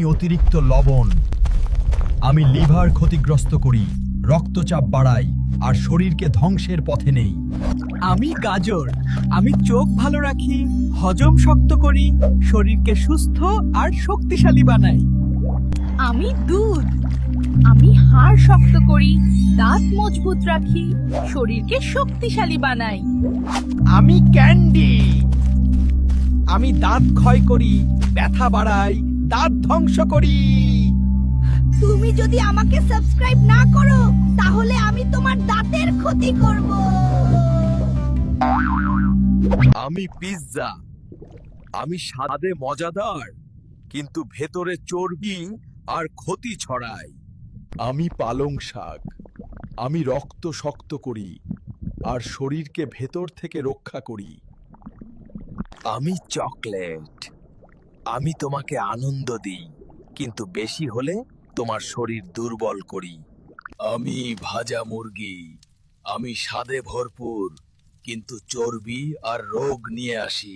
অতিরিক্ত লবণ। আমি লিভার ক্ষতিগ্রস্ত করি, রক্তচাপ বাড়াই আর শরীরকে ধ্বংসের পথে নেই। আমি গাজর। আমি চোখ ভালো রাখি, হজম শক্ত করি, শরীরকে সুস্থ আর শক্তিশালী বানাই। আমি দুধ। আমি হাড় শক্ত করি, দাঁত মজবুত রাখি, শরীরকে শক্তিশালী বানাই। আমি ক্যান্ডি। আমি দাঁত ক্ষয় করি, ব্যথা বাড়াই, দাঁত ধ্বংস করি। তুমি যদি আমাকে সাবস্ক্রাইব না করো তাহলে আমি তোমার দাঁতের ক্ষতি করব। আমি পিৎজা। আমি স্বাদে মজাদার, কিন্তু ভেতরে চর্বি আর ক্ষতি ছড়াই। আমি পালং শাক। আমি রক্ত শক্ত করি আর শরীরকে ভেতর থেকে রক্ষা করি। আমি চকলেট। আমি তোমাকে আনন্দ দিই, কিন্তু বেশি হলে তোমার শরীর দুর্বল করি। আমি ভাজা মুরগি। আমি স্বাদে ভরপুর, কিন্তু চর্বি আর রোগ নিয়ে আসি।